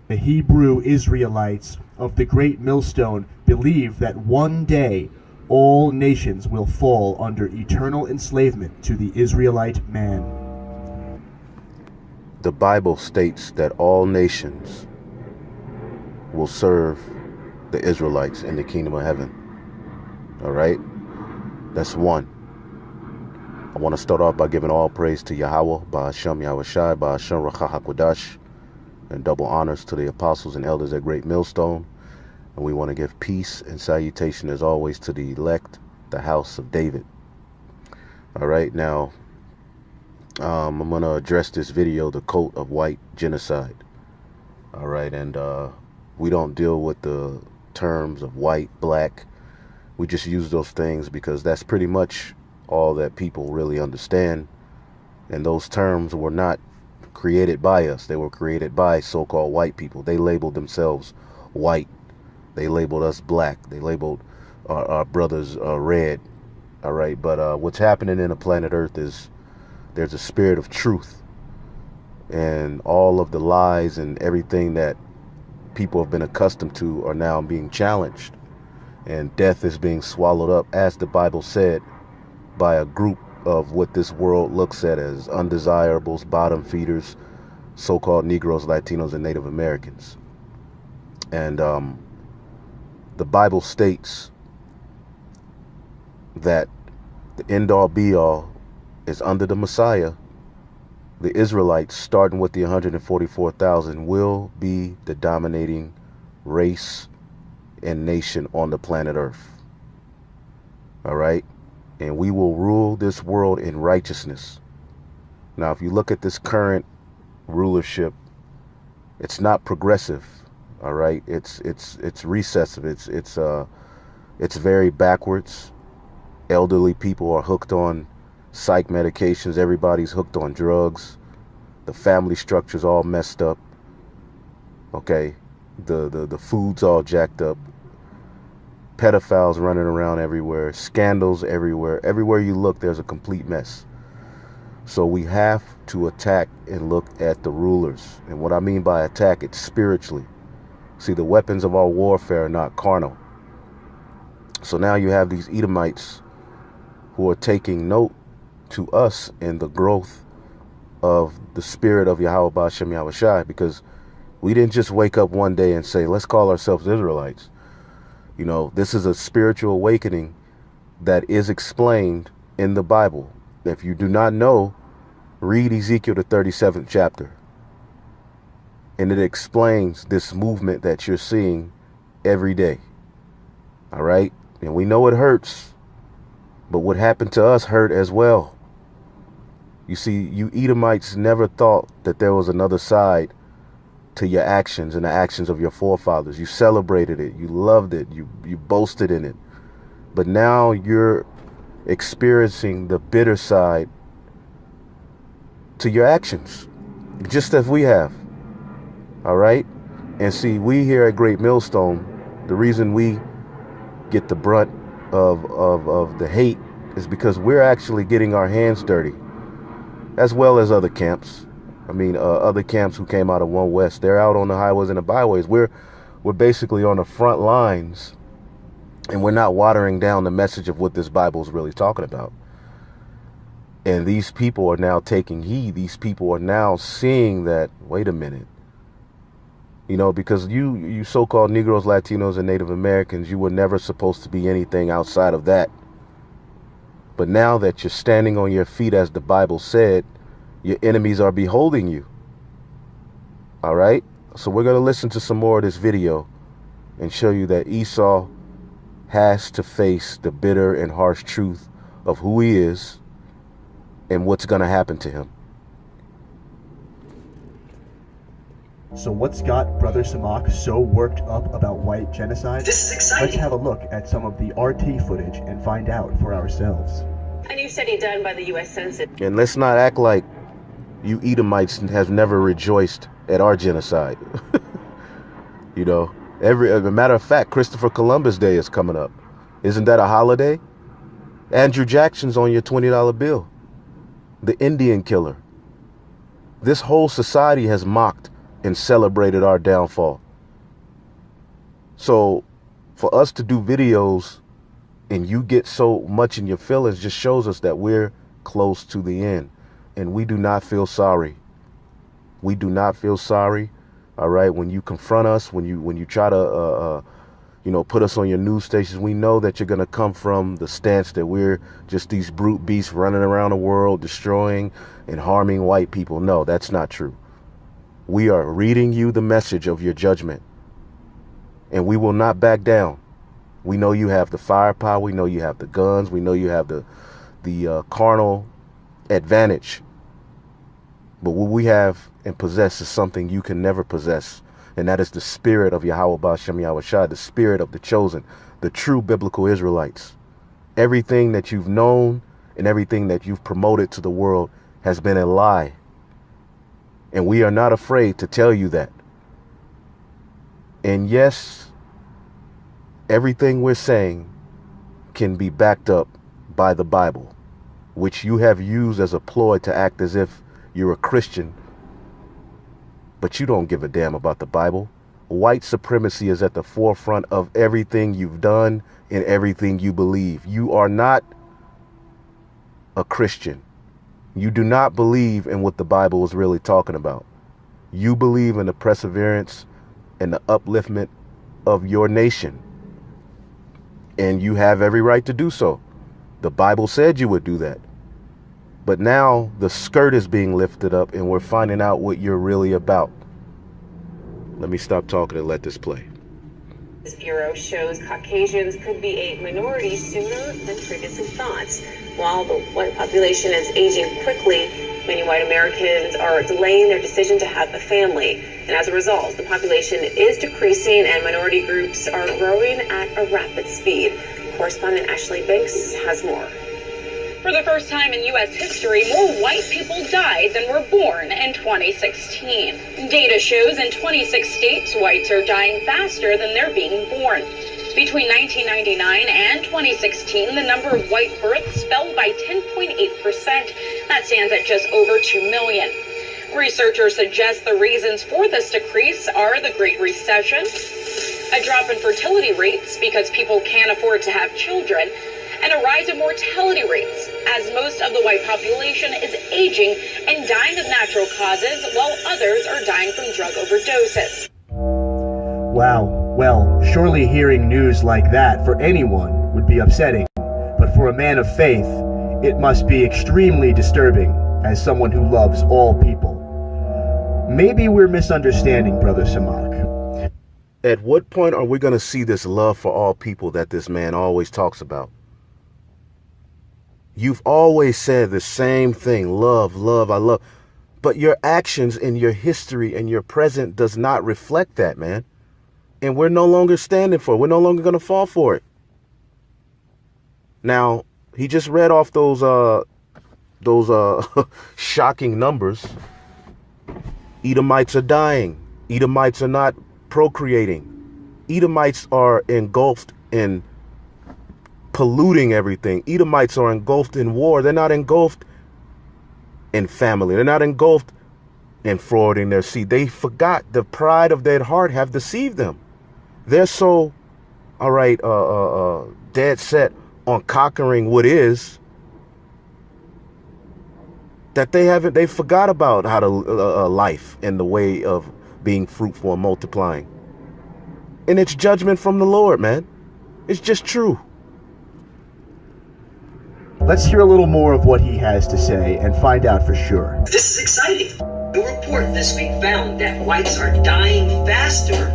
The Hebrew Israelites of the Great Millstone believe that one day all nations will fall under eternal enslavement to the Israelite man. The Bible states that all nations will serve the Israelites in the kingdom of heaven. All right? That's one. I want to start off by giving all praise to Yahweh, Ba'ashem Yahushai, Ba'ashem Racha HaKodash, and double honors to the apostles and elders at Great Millstone. And we want to give peace and salutation as always to the elect, the house of David. All right, now I'm going to address this video, the cult of white genocide. All right, and we don't deal with the terms of white, black. We just use those things because that's pretty much all that people really understand. And those terms were not created by us. They were created by so-called white people. They labeled themselves white. They labeled us black. They labeled our brothers red. All right, but what's happening in the planet Earth is there's a spirit of truth, and all of the lies and everything that people have been accustomed to are now being challenged, and death is being swallowed up, as the Bible said, by a group of what this world looks at as undesirables, bottom feeders, so-called Negroes, Latinos, and Native Americans. And the Bible states that the end-all be-all is under the Messiah. The Israelites, starting with the 144,000, will be the dominating race and nation on the planet Earth. All right? And we will rule this world in righteousness. Now, if you look at this current rulership, it's not progressive. All right? It's recessive. It's very backwards. Elderly people are hooked on psych medications. Everybody's hooked on drugs. The family structure's all messed up. Okay, the food's all jacked up. Pedophiles running around everywhere. Scandals everywhere. Everywhere you look, there's a complete mess. So we have to attack and look at the rulers. And what I mean by attack, it's spiritually. See, the weapons of our warfare are not carnal. So now you have these Edomites who are taking note to us in the growth of the spirit of Yahweh Ba'ashem Yahushai, because we didn't just wake up one day and say, let's call ourselves Israelites. You know, this is a spiritual awakening that is explained in the Bible. If you do not know, read Ezekiel, the 37th chapter. And it explains this movement that you're seeing every day. All right? And we know it hurts. But what happened to us hurt as well. You see, you Edomites never thought that there was another side to your actions and the actions of your forefathers. You celebrated it. You loved it. You boasted in it. But now you're experiencing the bitter side to your actions, just as we have. All right? And see, we here at Great Millstone, the reason we get the brunt of the hate is because we're actually getting our hands dirty, as well as other camps. I mean, other camps who came out of One West, they're out on the highways and the byways. We're basically on the front lines, and we're not watering down the message of what this Bible is really talking about. And these people are now taking heed. These people are now seeing that, wait a minute. You know, because you so-called Negroes, Latinos, and Native Americans, you were never supposed to be anything outside of that. But now that you're standing on your feet, as the Bible said, your enemies are beholding you. All right? So we're going to listen to some more of this video and show you that Esau has to face the bitter and harsh truth of who he is and what's going to happen to him. So what's got Brother Samak so worked up about white genocide? This is exciting. Let's have a look at some of the RT footage and find out for ourselves. A new study done by the U.S. Census. And let's not act like you Edomites have never rejoiced at our genocide. You know, as a matter of fact, Christopher Columbus Day is coming up. Isn't that a holiday? Andrew Jackson's on your $20 bill. The Indian killer. This whole society has mocked and celebrated our downfall. So for us to do videos and you get so much in your feelings just shows us that we're close to the end, and we do not feel sorry. We do not feel sorry. All right. When you confront us, when you try to, put us on your news stations, we know that you're going to come from the stance that we're just these brute beasts running around the world, destroying and harming white people. No, that's not true. We are reading you the message of your judgment, and we will not back down. We know you have the firepower. We know you have the guns. We know you have the carnal advantage. But what we have and possess is something you can never possess. And that is the spirit of Yahweh Ba'Shem Yahweh Shai, the spirit of the chosen, the true biblical Israelites. Everything that you've known and everything that you've promoted to the world has been a lie. And we are not afraid to tell you that. And yes, everything we're saying can be backed up by the Bible, which you have used as a ploy to act as if you're a Christian, but you don't give a damn about the Bible. White supremacy is at the forefront of everything you've done and everything you believe. You are not a Christian. You do not believe in what the Bible is really talking about. You believe in the perseverance and the upliftment of your nation. And you have every right to do so. The Bible said you would do that. But now the skirt is being lifted up and we're finding out what you're really about. Let me stop talking and let this play. This bureau shows Caucasians could be a minority sooner than previously thought. While the white population is aging quickly, many white Americans are delaying their decision to have a family. And as a result, the population is decreasing and minority groups are growing at a rapid speed. Correspondent Ashley Banks has more. For the first time in U.S. history, more white people died than were born in 2016. Data shows in 26 states, whites are dying faster than they're being born. Between 1999 and 2016, the number of white births fell by 10.8%. That stands at just over 2 million. Researchers suggest the reasons for this decrease are the Great Recession, a drop in fertility rates because people can't afford to have children, and a rise in mortality rates, as most of the white population is aging and dying of natural causes, while others are dying from drug overdoses. Wow. Well, surely hearing news like that for anyone would be upsetting, but for a man of faith, it must be extremely disturbing as someone who loves all people. Maybe we're misunderstanding Brother Samak. At what point are we going to see this love for all people that this man always talks about? You've always said the same thing, love, love, I love. But your actions and your history and your present does not reflect that, man. And we're no longer standing for it. We're no longer going to fall for it. Now, he just read off those shocking numbers. Edomites are dying. Edomites are not procreating. Edomites are engulfed in polluting everything. Edomites are engulfed in war. They're not engulfed in family. They're not engulfed in forwarding their seed. They forgot the pride of their heart have deceived them. They're so, dead set on conquering what is that they forgot about how to life and the way of being fruitful and multiplying. And it's judgment from the Lord, man. It's just true. Let's hear a little more of what he has to say and find out for sure. This is exciting. A report this week found that whites are dying faster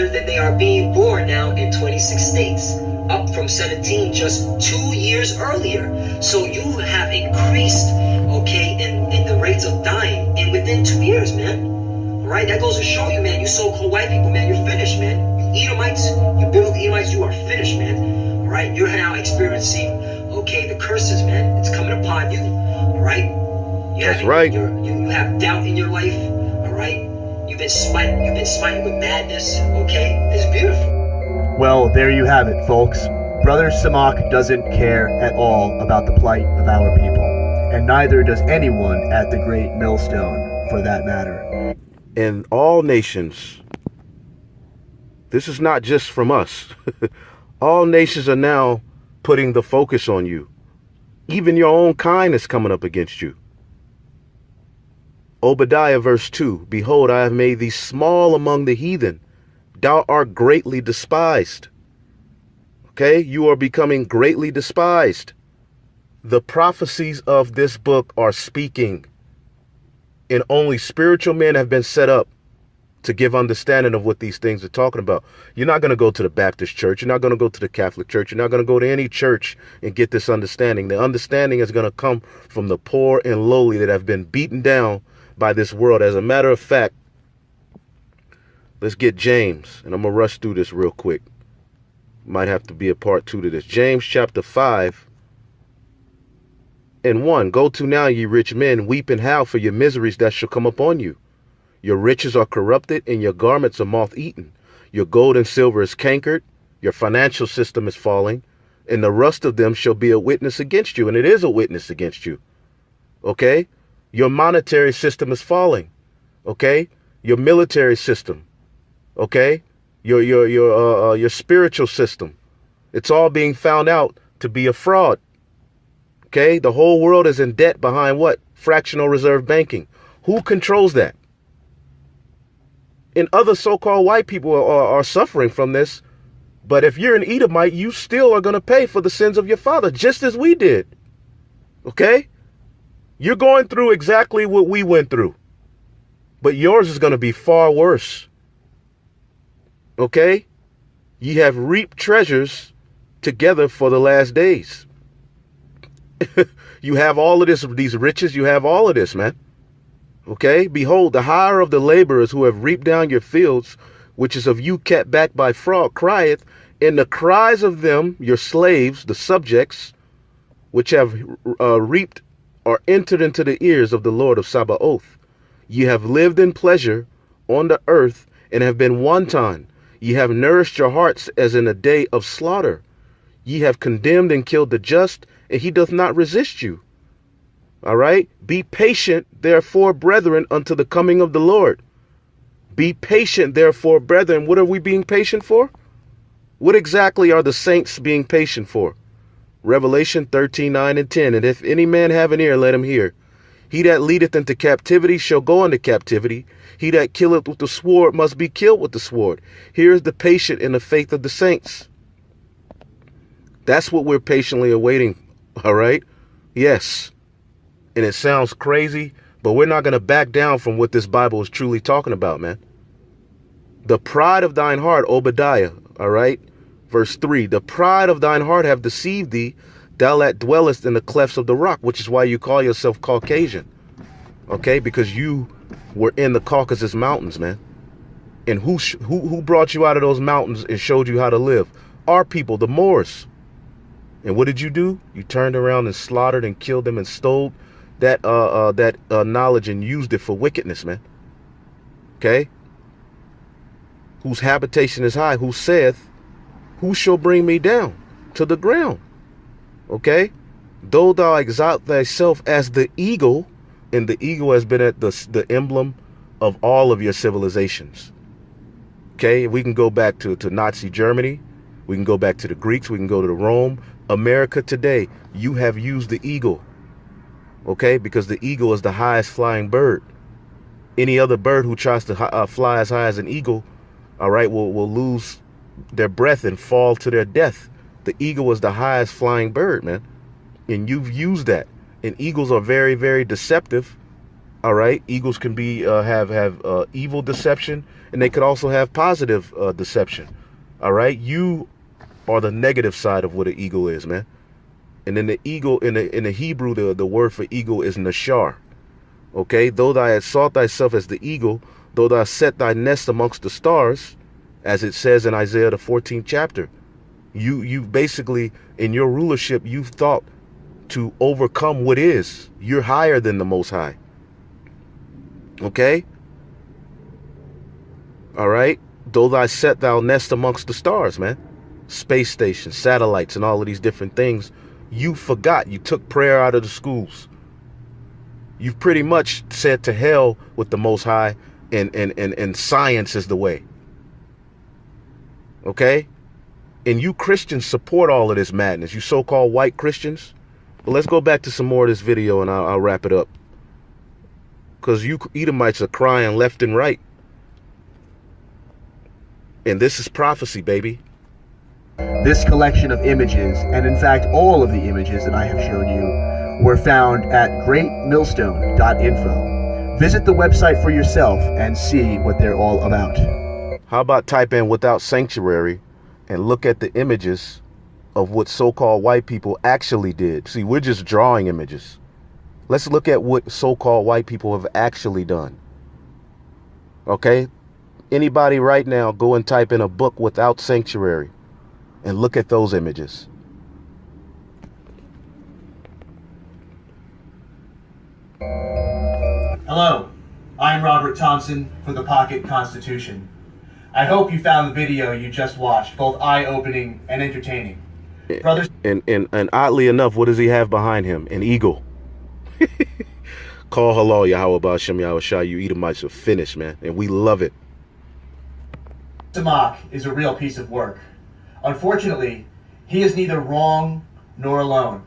than they are being born now in 26 states, up from 17 just 2 years earlier. So you have increased, in the rates of dying and within 2 years, man. Right? That goes to show you, man, you so-called white people, man, you're finished, man. You Edomites, you biblical Edomites, you are finished, man. Right? You're now experiencing, the curses, man. It's coming upon you. Right? That's right. You have doubt in your life. All right? You've been smitten with madness. It's beautiful. Well, there you have it, folks. Brother Samak doesn't care at all about the plight of our people. and neither does anyone at the great millstone, for that matter. In all nations, this is not just from us. All nations are now putting the focus on you. Even your own kind is coming up against you. Obadiah verse 2, behold, I have made thee small among the heathen. Thou art greatly despised. Okay, you are becoming greatly despised. The prophecies of this book are speaking, and only spiritual men have been set up to give understanding of what these things are talking about. You're not going to go to the Baptist church. You're not going to go to the Catholic church. You're not going to go to any church and get this understanding. The understanding is going to come from the poor and lowly that have been beaten down by this world. As a matter of fact, let's get James, and I'm going to rush through this real quick. Might have to be a part 2 to this. James chapter 5 and 1. Go to now, ye rich men, weep and howl for your miseries that shall come upon you. Your riches are corrupted, and your garments are moth-eaten. Your gold and silver is cankered. Your financial system is falling, and the rust of them shall be a witness against you. And it is a witness against you. Okay? Your monetary system is falling. Okay? Your military system. Okay? Your spiritual system. It's all being found out to be a fraud. Okay? The whole world is in debt behind what? Fractional reserve banking. Who controls that? And other so-called white people are suffering from this. But if you're an Edomite, you still are going to pay for the sins of your father, just as we did. Okay? You're going through exactly what we went through. But yours is going to be far worse. Okay? Ye have reaped treasures together for the last days. You have all of this, these riches. You have all of this, man. Okay, behold, the hire of the laborers who have reaped down your fields, which is of you kept back by fraud, crieth, and the cries of them, your slaves, the subjects, which have reaped, are entered into the ears of the Lord of Sabaoth. Ye have lived in pleasure on the earth, and have been wanton. Ye have nourished your hearts as in a day of slaughter. Ye have condemned and killed the just, and he doth not resist you. All right. Be patient, therefore, brethren, unto the coming of the Lord. Be patient, therefore, brethren. What are we being patient for? What exactly are the saints being patient for? Revelation 13:9 and 10. And if any man have an ear, let him hear. He that leadeth into captivity shall go into captivity. He that killeth with the sword must be killed with the sword. Here is the patient in the faith of the saints. That's what we're patiently awaiting. All right. Yes. And it sounds crazy, but we're not going to back down from what this Bible is truly talking about, man. The pride of thine heart, Obadiah, all right? Verse 3, the pride of thine heart have deceived thee, thou that dwellest in the clefts of the rock, which is why you call yourself Caucasian, okay? Because you were in the Caucasus Mountains, man. And who brought you out of those mountains and showed you how to live? Our people, the Moors. And what did you do? You turned around and slaughtered and killed them and stole that knowledge and used it for wickedness, man. Okay? Whose habitation is high, who saith, who shall bring me down to the ground? Okay? Though thou exalt thyself as the eagle, and the eagle has been at the emblem of all of your civilizations. Okay? We can go back to Nazi Germany. We can go back to the Greeks. We can go to Rome. America today, you have used the eagle. Okay, because the eagle is the highest flying bird. Any other bird who tries to fly as high as an eagle, all right, will lose their breath and fall to their death. The eagle is the highest flying bird, man. And you've used that. And eagles are very, very deceptive. All right, eagles can be have evil deception, and they could also have positive deception. All right, you are the negative side of what an eagle is, man. And then the eagle, in the Hebrew, the word for eagle is nashar. Okay, though thou exalt thyself as the eagle, though thou set thy nest amongst the stars, as it says in Isaiah the 14th chapter, you basically, in your rulership, you've thought to overcome what is. You're higher than the Most High. Okay? All right? Though thou set thou nest amongst the stars, man. Space stations, satellites, and all of these different things. You forgot. You took prayer out of the schools. You've pretty much said to hell with the Most High, and science is the way. Okay? And you Christians support all of this madness, you so-called white Christians. But let's go back to some more of this video and I'll wrap it up. Because you Edomites are crying left and right. And this is prophecy, baby. This collection of images, and in fact all of the images that I have shown you, were found at greatmillstone.info. Visit the website for yourself and see what they're all about. How about type in "without sanctuary" and look at the images of what so-called white people actually did. See, we're just drawing images. Let's look at what so-called white people have actually done. Okay? Anybody right now, go and type in a book "without sanctuary" and look at those images. Hello, I'm Robert Thompson for the Pocket Constitution. I hope you found the video you just watched both eye-opening and entertaining. Brothers, and oddly enough, what does he have behind him? An eagle. Call halal Yahweh Ba'ashem Yahweh Shai. You Edomites are finished, man, and we love it. Samak is a real piece of work. Unfortunately, he is neither wrong nor alone.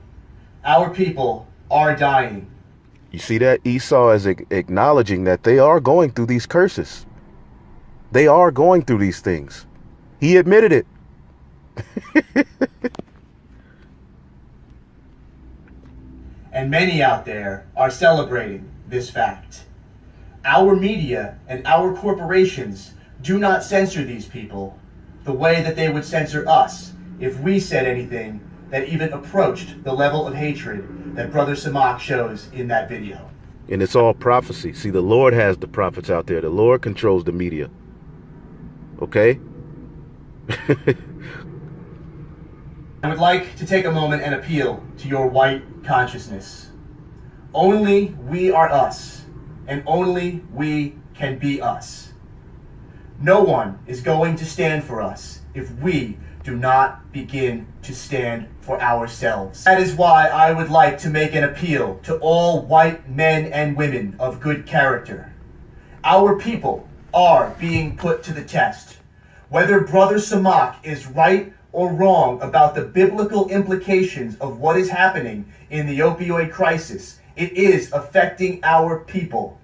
Our people are dying. You see that? Esau is acknowledging that they are going through these curses. They are going through these things. He admitted it. And many out there are celebrating this fact. Our media and our corporations do not censor these people the way that they would censor us if we said anything that even approached the level of hatred that Brother Samak shows in that video. And it's all prophecy. See, the Lord has the prophets out there. The Lord controls the media. Okay? I would like to take a moment and appeal to your white consciousness. Only we are us, and only we can be us. No one is going to stand for us if we do not begin to stand for ourselves. That is why I would like to make an appeal to all white men and women of good character. Our people are being put to the test. Whether Brother Samak is right or wrong about the biblical implications of what is happening in the opioid crisis, it is affecting our people.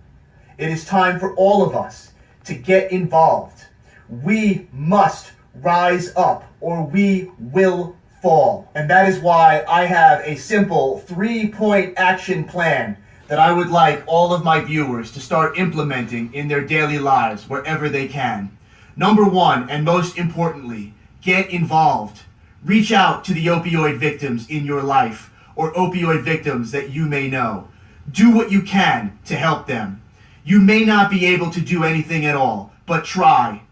It is time for all of us to get involved. We must rise up or we will fall. And that is why I have a simple 3-point action plan that I would like all of my viewers to start implementing in their daily lives wherever they can. Number one, and most importantly, get involved. Reach out to the opioid victims in your life or opioid victims that you may know. Do what you can to help them. You may not be able to do anything at all, but try.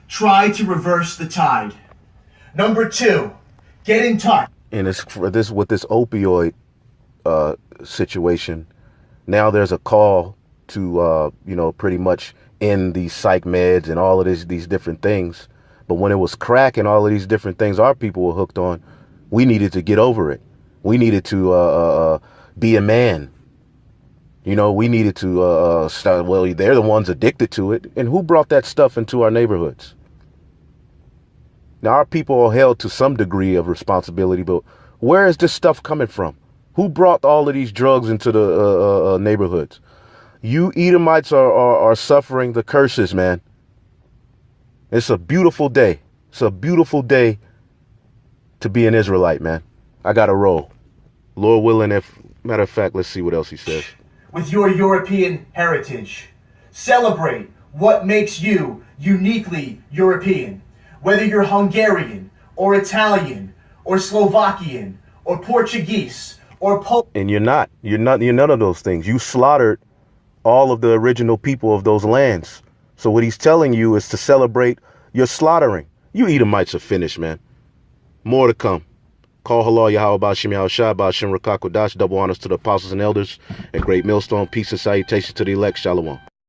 Try to reverse the tide. Number two, get in touch. And it's for this with this opioid situation. Now there's a call to pretty much end these psych meds and all of these different things. But when it was crack and all of these different things our people were hooked on, we needed to get over it. We needed to be a man. We needed to start. Well, they're the ones addicted to it. And who brought that stuff into our neighborhoods? Now, our people are held to some degree of responsibility, but where is this stuff coming from? Who brought all of these drugs into the neighborhoods? You Edomites are suffering the curses, man. It's a beautiful day. It's a beautiful day to be an Israelite, man. I got to roll. Lord willing, matter of fact, let's see what else he says. With your European heritage, celebrate what makes you uniquely European. Whether you're Hungarian or Italian or Slovakian or Portuguese or Polish. And you're not. You're none of those things. You slaughtered all of the original people of those lands. So what he's telling you is to celebrate your slaughtering. You Edomites are finished, man. More to come. Call halal Yahweh Ba'ashem Yahweh Shai Ba'ashem Rakakwadash. Double honors to the apostles and elders at Great Millstone. Peace and salutations to the elect. Shalom.